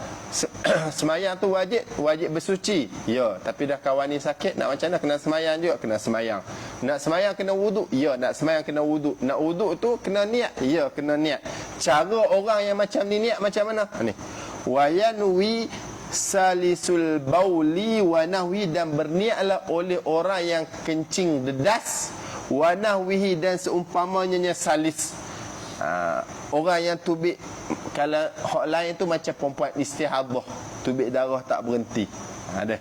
Semayang tu wajib bersuci. Ya, tapi dah kawan ni sakit, nak macam mana? Kena semayang juga, kena semayang. Nak semayang kena wuduk. Ya, nak semayang kena wuduk. Nak wuduk tu kena niat. Ya, kena niat. Cara orang yang macam ni niat macam mana? Ni. Wa yanwi salisul bauli wa nahwi, dan berniatlah oleh orang yang kencing dedas, wa nahwihi, dan seumpamanya salis. Orang yang tubik, kalau hak lain tu macam perempuan istihadah, tubik darah tak berhenti. Ada.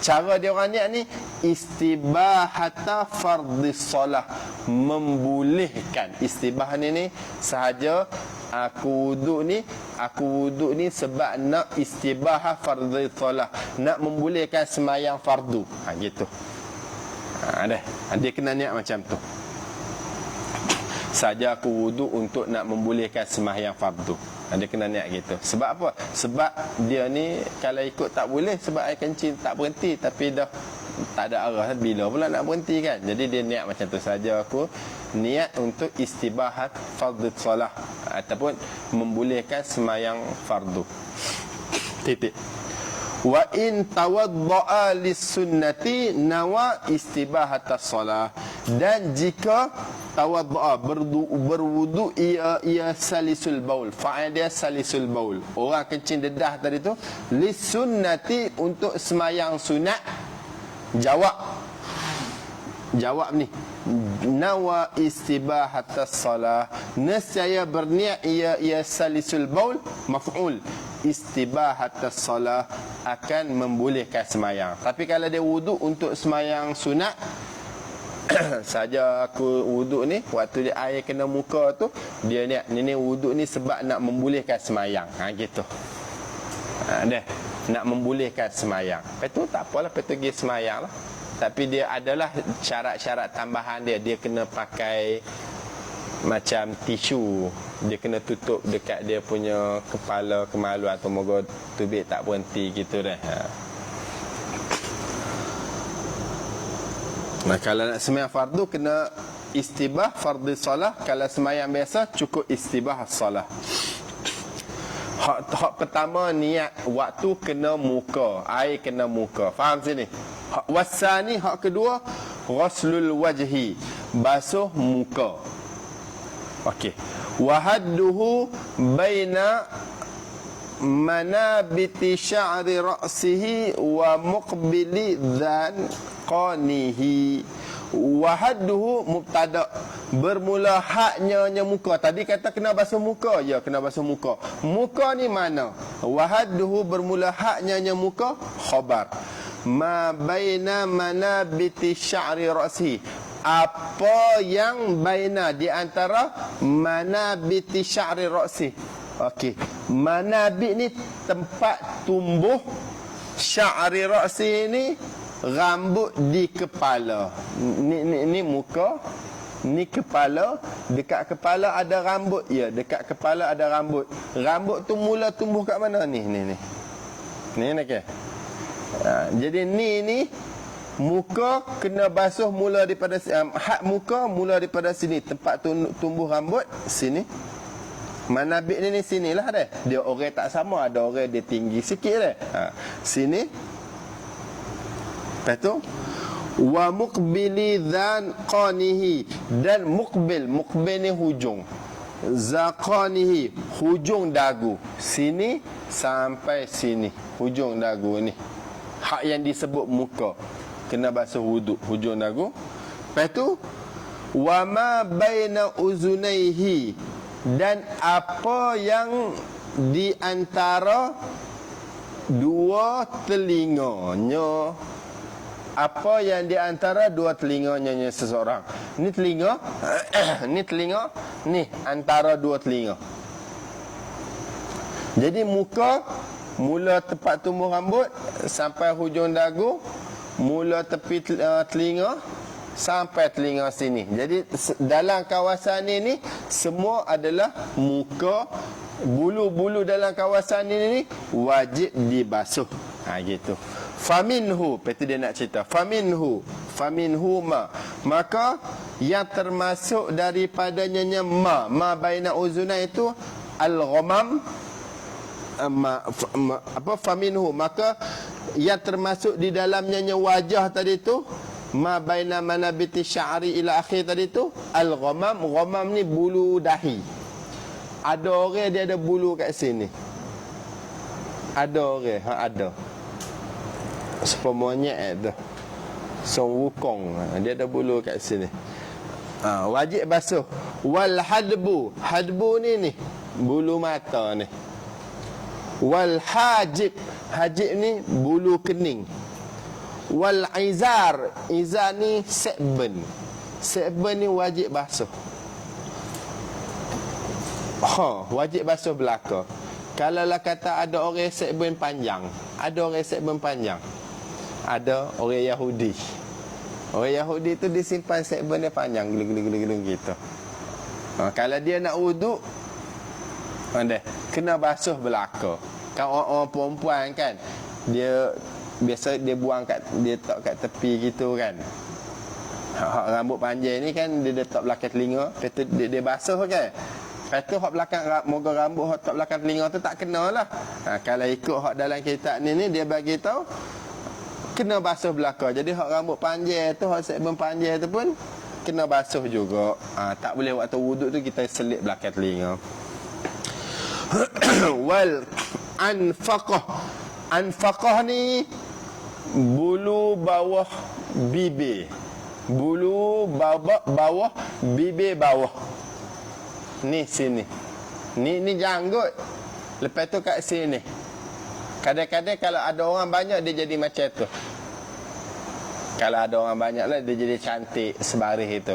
Cara dia orang niat ni istibahata fardhis solah, membolehkan. Istibah ni sahaja aku wuduk ni sebab nak istibahah fardhis solah, nak membolehkan semayang fardu. Gitu. Ada. Dia kena niat macam tu. Saja aku wuduk untuk nak membolehkan sembahyang fardu. Dia kena niat gitu. Sebab apa? Sebab dia ni kalau ikut tak boleh, sebab air kencing tak berhenti, tapi dah tak ada arah, bila pula nak berhenti kan. Jadi dia niat macam tu saja, aku niat untuk istibahat fardhu solah, ataupun membolehkan sembahyang fardu. Titik. Wa in tawadda'a lis-sunnati nawa istibahatas salah. Dan jika tawadda'a berwudu ia salisul baul. Fa'il dia salisul baul. Orang kencing dedah tadi tu lis-sunnati untuk semayang sunat. Jawab ni. Nawa istibahatas salah. Nescaya berniat ia salisul baul maf'ul. Istibahatas salah akan membolehkan semayang. Tapi kalau dia wudu untuk semayang sunat saja aku wuduk ni, waktu dia air kena muka tu, dia ni wuduk ni sebab nak membolehkan semayang. Gitu. Nak membolehkan semayang. Lepas tu tak apalah, lepas tu pergi semayang lah. Tapi dia adalah syarat-syarat tambahan dia. Dia kena pakai macam tisu. Dia kena tutup dekat dia punya kepala, kemalu atau moga tubik tak berhenti gitu dah. Nah, kalau nak sembahyang fardu kena istibah fardu solah. Kalau sembahyang biasa cukup istibah solah. Hak pertama niat waktu kena muka, air kena muka. Faham sini? Hak wasani, hak kedua ghuslul wajhi, basuh muka. Okey. Wahadduhu baina manabiti sya'ri ra'sihi wa muqbili dhan qanihi. Wahadduhu mubtada, bermula haknya muka. Tadi kata kena basuh muka, ya kena basuh muka. Muka ni mana? Wahadduhu bermula haknya muka, khabar. Ma baina manabiti sya'ri ra'sihi, apa yang baina di antara manabiti sya'ri ra'si. Okey, manabit ni tempat tumbuh, sya'ri ra'si ni rambut di kepala. Ni muka, ni kepala. Dekat kepala ada rambut. Ya, dekat kepala ada rambut. Rambut tu mula tumbuh kat mana ni? Ni okey. Jadi ni muka kena basuh mula daripada hak muka mula daripada sini, tempat tumbuh rambut sini. Manabit ni sinilah dah. Dia orang tak sama, ada orang dia tinggi sikit dah. Sini. Lepas tu wa muqbili dhan qanihi, dan muqbil ni hujung. Zaqanihi, hujung dagu. Sini sampai sini, hujung dagu ni. Hak yang disebut muka kena basuh wuduk, hujung dagu. Lepas tu wa ma baina uzunaihi, dan apa yang di antara dua telinganya. Apa yang di antara dua telinganya seseorang. Ni telinga, ni telinga, ni antara dua telinga. Jadi muka mula tempat tumbuh rambut sampai hujung dagu, mula tepi telinga sampai telinga sini. Jadi dalam kawasan ini semua adalah muka. Bulu-bulu dalam kawasan ini wajib dibasuh. Gitu. Faminhu, betul dia nak cerita. Faminhu ma, maka yang termasuk daripadanya ma baina uzunai itu al-ghamam. Apa faminhu, maka yang termasuk di dalamnya wajah tadi tu, ma baina manabiti sya'ri ila akhir tadi tu al-ghamam. Ghamam ni bulu dahi. Ada orang dia ada bulu kat sini. Ada orang, ada. Sepemonyet tu, Song Wukong, dia ada bulu kat sini. Wajib basuh. Wal hadbu ni bulu mata ni. Wal hajib ni bulu kening. Wal izar ni sekben ni wajib basuh. Wajib basuh belaka. Kalau lah kata ada orang sekben panjang, ada orang Yahudi. Orang Yahudi tu disimpan sekben dia panjang gelung gitu. Kalau dia nak wuduk, kena basuh belaka. Kan orang perempuan kan, dia biasa dia buang dia letak kat tepi gitu kan. Rambut panjang ni kan dia letak belakang telinga, lepas tu dia basuh kan. Lepas tu hak belakang moga rambut hak tak belakang telinga tu tak kena lah. Kalau ikut hak dalam kitab ni dia bagi tahu kena basuh belakang. Jadi hak rambut panjang tu, hak segmen panjang tu pun kena basuh juga. Tak boleh waktu wuduk tu kita selit belakang telinga. Wal anfaqah ni bulu bawah bibir. Bulu bawah bibir bawah. Ni sini. Ni janggut. Lepas tu kat sini. Kadang-kadang kalau ada orang banyak dia jadi macam tu. Kalau ada orang banyak lah dia jadi cantik sebaris itu.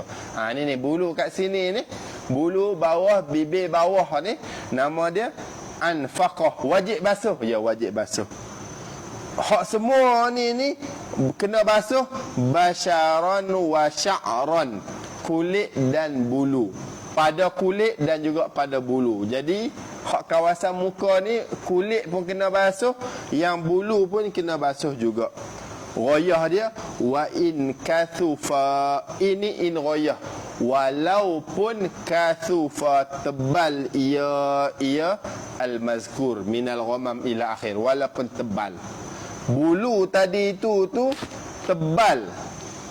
Ni bulu kat sini ni. Bulu bawah bibir bawah ni nama dia anfaqah. Wajib basuh. Ya, wajib basuh. Hak semua ni kena basuh basyaran wa sya'ran. Kulit dan bulu. Pada kulit dan juga pada bulu. Jadi hak kawasan muka ni kulit pun kena basuh, yang bulu pun kena basuh juga. Ghayah dia wa in kathufa. Ini in ghayah. Walaupun kathufa tebal ia al-mazkur minal ghamam ila akhir. Walaupun tebal. Bulu tadi tu tebal,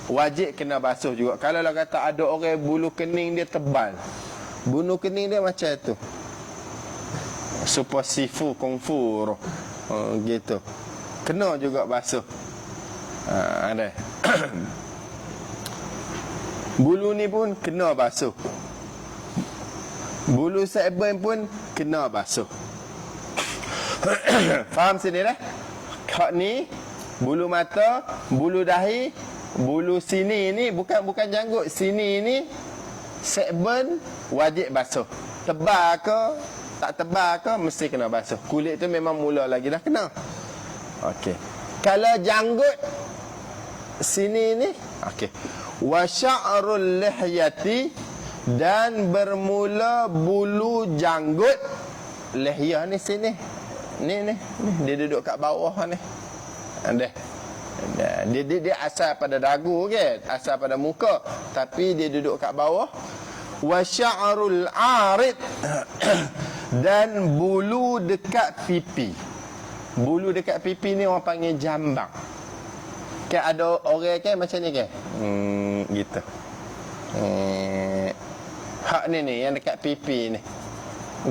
wajib kena basuh juga. Kalau lah kata ada orang bulu kening dia tebal, bulu kening dia macam tu, super sifu kungfu gitu, kena juga basuh. Ada bulu ni pun kena basuh. Bulu seben pun kena basuh. Faham sini dah? Hak ni bulu mata, bulu dahi, bulu sini ni bukan janggut. Sini ni segmen wajib basuh. Tebal ke tak tebal ke mesti kena basuh. Kulit tu memang mula lagi dah kena. Okey. Kalau janggut sini ni, okey. Wa sya'rul lihyati, dan bermula bulu janggut. Lihyah ni sini. Ni dia duduk kat bawah ni. Dia asal pada dagu kan, asal pada muka, tapi dia duduk kat bawah. Wa sya'rul arid, dan bulu dekat pipi. Bulu dekat pipi ni orang panggil jambang. Kan ada orang kan macam ni kan, gitu. Hak ni yang dekat pipi ni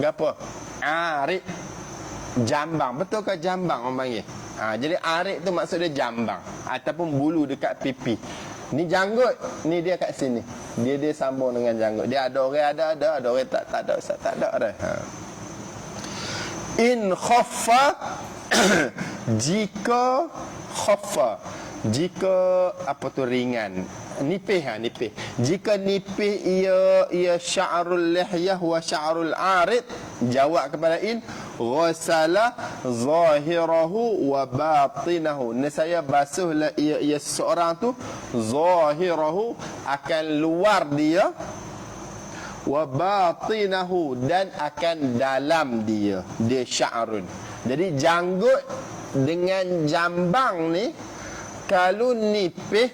gapo? Arid. Jambang. Betul ke jambang orang panggil? Jadi arid tu maksud dia jambang ataupun bulu dekat pipi. Ni janggut, ni dia kat sini. Dia sambung dengan janggut. Dia ada orang ada orang tak ada, Ustaz tak ada dah. In khaffa jika khaffa, jika apa tu ringan, nipih. Jika nipih ia sya'rul lihyah wa sya'rul arid, jawab kepada in ghasala zahirahu wa batinahu. Nescaya basuhlah ia seorang tu zahirahu, akan luar dia, wa batinahu, dan akan dalam dia sya'run. Jadi janggut dengan jambang ni kalau nipih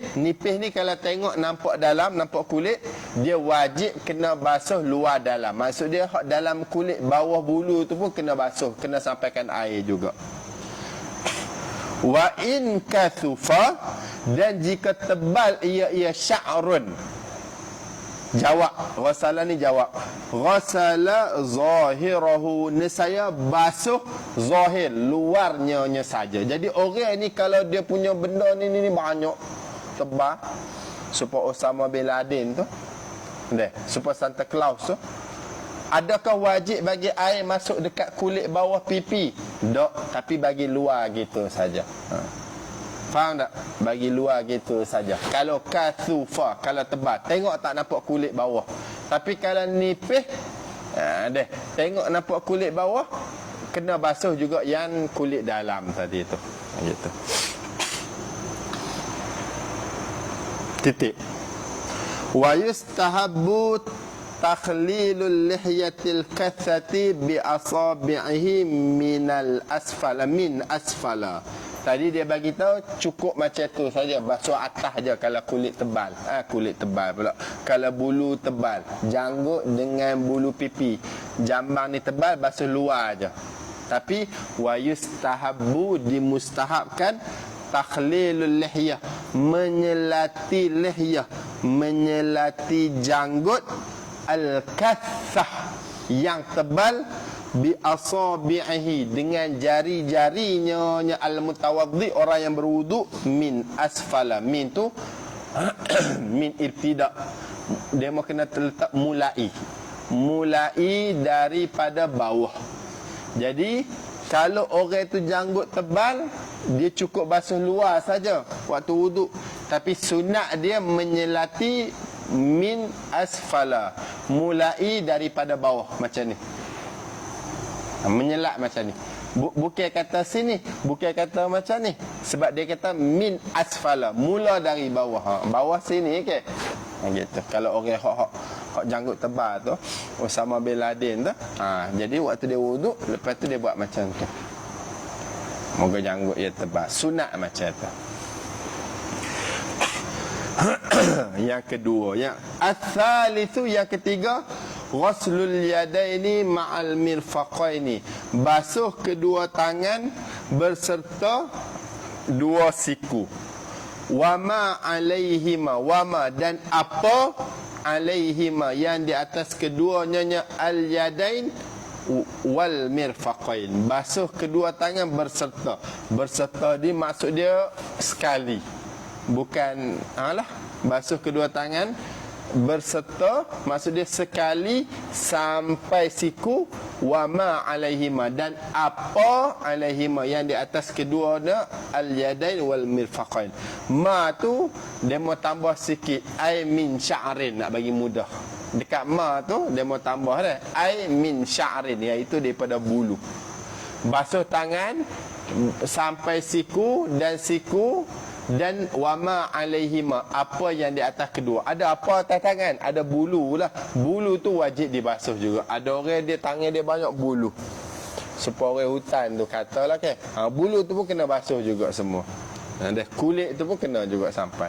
ni kalau tengok nampak dalam, nampak kulit, dia wajib kena basuh luar dalam. Maksud dia hak dalam kulit bawah bulu tu pun kena basuh, kena sampaikan air juga. Wa in kathufa, dan jika tebal ia sya'run. Jawab, ghasala ni jawab. Ghasala zahirahu, nescaya basuh zahir, luarnya saja. Jadi orang ni kalau dia punya benda ni banyak tebal, supaya Osama bin Laden tu, supaya Santa Claus tu, adakah wajib bagi air masuk dekat kulit bawah pipi? Tak, tapi bagi luar gitu saja. Faham tak? Bagi luar gitu saja. Kalau kathufa, kalau tebal, tengok tak nampak kulit bawah. Tapi kalau nipih, tengok nampak kulit bawah, kena basuh juga yang kulit dalam tadi tu. Gitu. Titik. Wa yustahabbu takhlilul lihyatil kathati bi asabi'ihi min asfala. Tadi dia bagi tahu cukup macam tu saja, basuh atas je kalau kulit tebal. Kulit tebal pula. Kalau bulu tebal, janggut dengan bulu pipi, jambang ni tebal, basuh luar aja. Tapi wa yustahabbu, dimustahabkan takhlilul lihyah, menyelati lihyah, menyelati janggut al-kathah yang tebal bi asabi'ihi, dengan jari-jarinya al-mutawaddi, orang yang berwuduk, min asfala, min tu min ibtida, dia mau kena terletak mulai daripada bawah. Jadi kalau orang tu janggut tebal, dia cukup basuh luar saja waktu wuduk, tapi sunat dia menyelati min asfala, mulai daripada bawah macam ni, menyelat macam ni. Bukan kata sini, bukan kata macam ni, sebab dia kata min asfala, mula dari bawah. Bawah sini ke? Gitu. Kalau orang hak janggut tebal tu, Osama bin Laden tu, jadi waktu dia wuduk, lepas tu dia buat macam tu. Moga janggut dia tebal. Sunat macam tu. Yang kedua, yang ats-tsalitsu, yang ketiga, ghuslul yadaini ma'al mirfaqaini, basuh kedua tangan berserta dua siku. Wama alaihima, wama dan apa alaihima yang di atas keduanya, al yadain wal mirfaqain, basuh kedua tangan berserta. Berserta ni maksud dia sekali, bukan basuh kedua tangan berserta maksud dia sekali sampai siku. Wama alaihima, dan apa alaihima yang di atas keduanya, al yadain wal mirfaqain. Ma tu dia mau tambah sikit, ai min sya'rin, nak bagi mudah. Dekat ma tu dia mau tambah dah, ai min sya'rin, iaitu daripada bulu. Basuh tangan sampai siku, dan wama alaihima, apa yang di atas kedua. Ada apa atas tangan? Ada bulu lah. Bulu tu wajib dibasuh juga. Ada orang dia tangan dia banyak bulu, supaya orang hutan tu katalah ke, bulu tu pun kena basuh juga semua. Dan kulit tu pun kena juga sampai.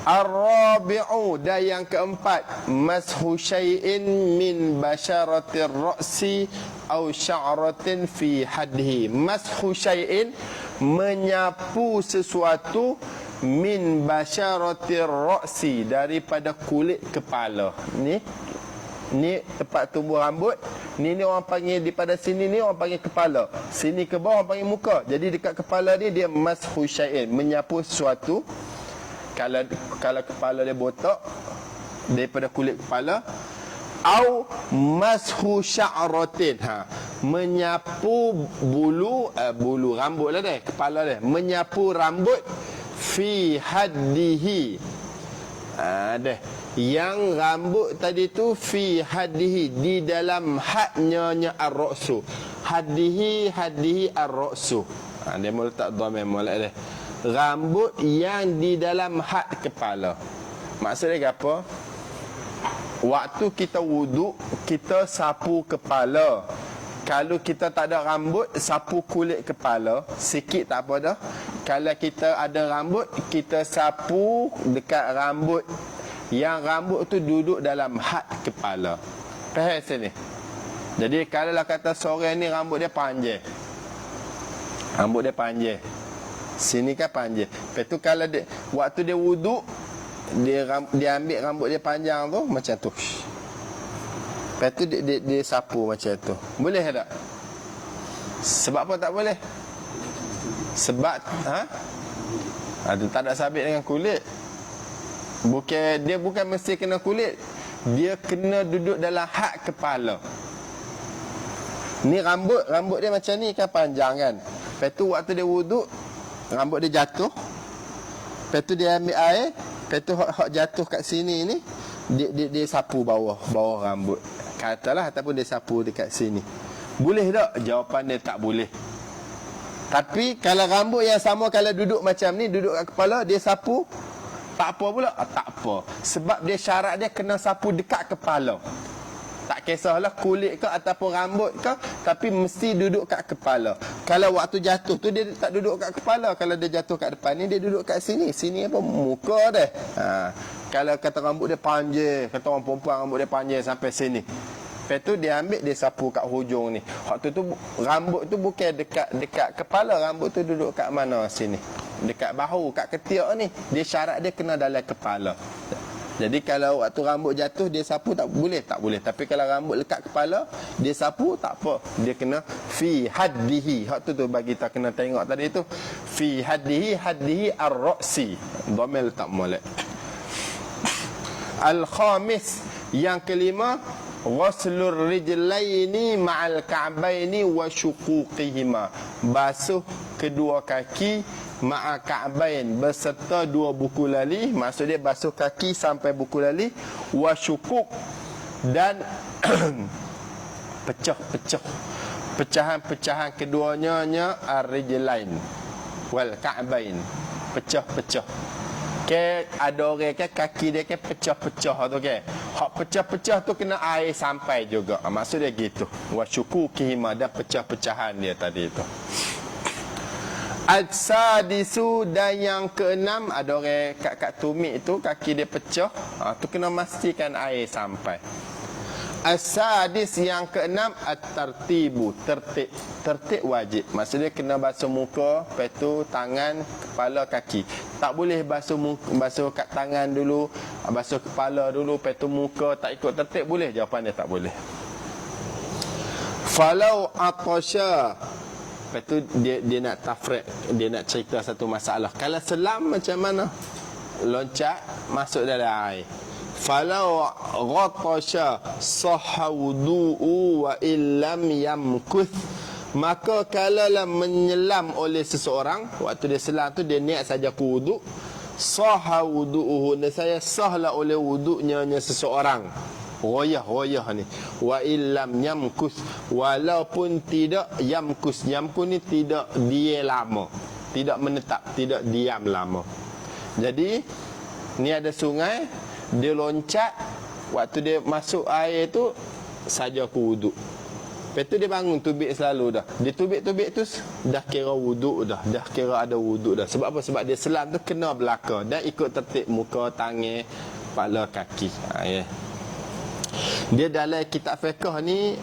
Ar-rabi'u, dan yang keempat, mashu syai'in min basyaratir ra'si au sya'ratin fi hadhi. Mashu syai'in, menyapu sesuatu, min basyaratir ra'si, daripada kulit kepala. Ni tempat tumbuh rambut. Ni orang panggil, daripada sini ni orang panggil kepala, sini ke bawah orang panggil muka. Jadi dekat kepala dia mashu syai'in, menyapu sesuatu. Kalau kepala dia botak, daripada kulit kepala. Au mashu sya'ratin, menyapu bulu rambut lah deh, kepala dia, menyapu rambut, fi haddihi, deh, yang rambut tadi tu, fi haddihi, di dalam hadnya ar-ra'su. Haddihi ar-ra'su, dia mau letak dhamma molek deh, rambut yang di dalam had kepala. Maksudnya apa? Waktu kita wuduk, kita sapu kepala. Kalau kita tak ada rambut, sapu kulit kepala sikit tak apa dah. Kalau kita ada rambut, kita sapu dekat rambut, yang rambut tu duduk dalam had kepala. Faham sini? Jadi kalau lah kata seorang ni rambut dia panjang, rambut dia panjang, sini kan panjang. Lepas tu kalau dia, waktu dia wuduk, dia ambil rambut dia panjang tu macam tu. Lepas tu dia sapu macam tu. Boleh tak? Sebab apa tak boleh? Sebab tak ada sabit dengan kulit. Dia bukan mesti kena kulit, dia kena duduk dalam had kepala. Ni rambut dia macam ni kan, panjang kan. Lepas tu waktu dia wuduk, rambut dia jatuh. Lepas tu dia ambil air, lepas tu hak jatuh kat sini ni, dia sapu bawah rambut, katalah, ataupun dia sapu dekat sini. Boleh tak? Jawapan dia tak boleh. Tapi kalau rambut yang sama, kalau duduk macam ni, duduk kat kepala, dia sapu, tak apa pula? Tak apa. Sebab dia syarat dia kena sapu dekat kepala. Tak kisahlah kulit ke ataupun rambut ke, tapi mesti duduk kat kepala. Kalau waktu jatuh tu dia tak duduk kat kepala. Kalau dia jatuh kat depan ni, dia duduk kat sini. Sini apa? Muka dia. Kalau kata rambut dia panjang, kata orang perempuan rambut dia panjang sampai sini, lepas tu dia ambil, dia sapu kat hujung ni. Waktu tu rambut tu bukan dekat kepala, rambut tu duduk kat mana sini? Dekat bahu, kat ketiak ni. Dia syarat dia kena dalam kepala. Jadi kalau waktu rambut jatuh dia sapu tak boleh, tak boleh. Tapi kalau rambut lekat kepala, dia sapu tak apa. Dia kena fi haddihi. Hak tu bagi kita kena tengok tadi tu. Fi haddihi ar-ra'si. Dhamir tak molek. Al-khamis, yang kelima, ghuslur rijlaini ma'al ka'baini wa syuquqihima. Basuh kedua kaki ma'a ka'bain, beserta dua buku lali. Maksud dia basuh kaki sampai buku lali. Wa syuquq, dan pecahan-pecahan keduanya ar-rijlain wal ka'bain, pecah-pecah. Ada orang kaki dia pecah-pecah tu hak pecah-pecah tu kena air sampai juga. Maksud dia gitu. Wa syuquqihima, dan pecah-pecahan dia tadi tu. Al-sadisu, dan yang keenam, ada orang kat tumit tu kaki dia pecah, tu kena pastikan air sampai. Al-sadis, yang keenam, at-tartibu, tertib wajib. Maksudnya kena basuh muka, lepas tu tangan, kepala, kaki. Tak boleh basuh kat tangan dulu, basuh kepala dulu, lepas tu muka, tak ikut tertib boleh? Jawapan dia tak boleh. Falau atasya, lepas tu dia nak tafriq, dia nak cerita satu masalah. Kalau selam macam mana? Loncat masuk dalam air. Falau ghatasha sahha wudu'u wa illam yamkuth, maka kalaulah menyelam oleh seseorang, waktu dia selam tu dia niat saja ku wuduk, sahha wudu'uhu, saya sahlah oleh wuduknya seseorang. Royah ni. Wa illam yamkus, walaupun tidak yamkus. Yamkus ni tidak dia lama, tidak menetap, tidak diam lama. Jadi ni ada sungai, dia loncat, waktu dia masuk air tu saja ku wuduk. Lepas tu dia bangun tubik selalu dah. Dia tubik-tubik tu dah kira wuduk dah, dah kira ada wuduk dah. Sebab apa? Sebab dia selam tu kena belaka dan ikut tertib muka, tangan, kepala, kaki. Dia dalam kitab fiqh ni,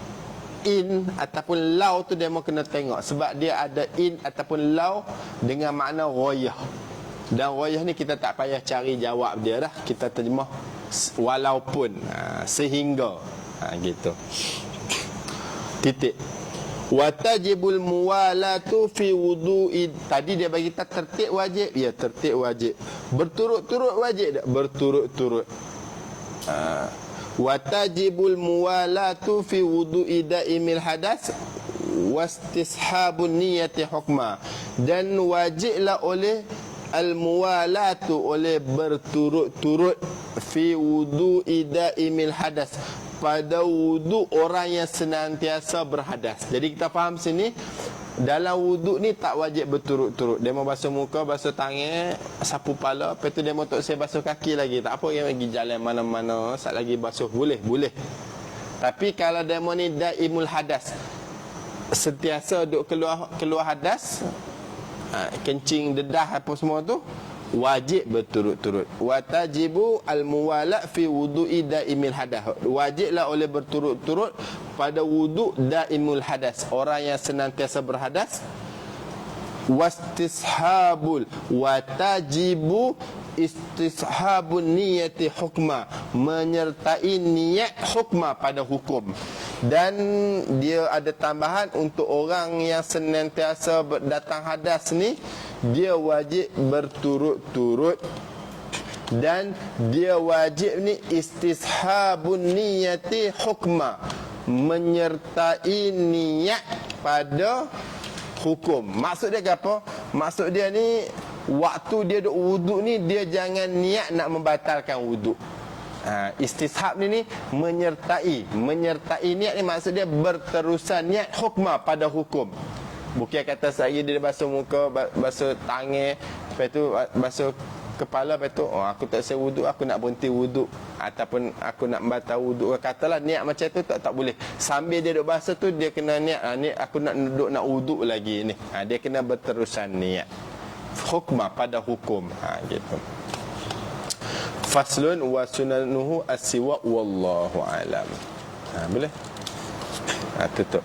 in ataupun law tu dia mau kena tengok. Sebab dia ada in ataupun law dengan makna royah. Dan royah ni kita tak payah cari jawab dia dah. Kita terjemah walaupun, sehingga, gitu. Titik. Watajibul muwalatu fi wudu'i. Tadi dia bagi kita tertib wajib. Ya, tertib wajib. Berturut-turut wajib tak? Berturut-turut. Watajibul muwalatu fi wudu'i daimil hadas wastishabun niyati hukma. Dan wajiblah oleh al-muwalatu, oleh berturut-turut, fi wudu'i daimil hadas, pada wudu orang yang senantiasa berhadas. Jadi kita faham sini, dalam wuduk ni tak wajib berturut-turut. Dia mau basuh muka, basuh tangan, sapu kepala, lepas tu dia mau saya basuh kaki lagi. Tak apa, yang pergi jalan mana-mana, sat lagi basuh, boleh. Tapi kalau dia mau ni daimul hadas, sentiasa duk keluar hadas, kencing, dedah apa semua tu, wajib berturut-turut. Watajibu al-muwala fi wudu'i daimil hadas. Wajiblah oleh berturut-turut pada wuduk daimul hadas, orang yang senantiasa berhadas. Wastishabul, watajibu istishabun niyati hukma, menyertai niat hukma pada hukum. Dan dia ada tambahan untuk orang yang senantiasa datang hadas ni, dia wajib berturut-turut. Dan dia wajib ni istishabun niyati hukma, menyertai niat pada hukum. Maksud dia apa? Maksud dia ni, waktu dia duk wuduk ni, dia jangan niat nak membatalkan wuduk. Istishab ni menyertai niat ni, maksud dia berterusan niat hukma pada hukum. Bukan kata saya dia basuh muka, basuh tangan, lepas tu basuh kepala, lepas tu aku tak saya wuduk, aku nak berhenti wuduk, ataupun aku nak batal wuduk, katalah niat macam tu tak boleh. Sambil dia duduk bahasa tu, dia kena niat, ni aku nak duduk nak wuduk lagi ni. Dia kena berterusan niat. Hukmah pada hukum. Gitu. Faslun wa sunanuhu as-siwak wallahu alam. Boleh? Tutup.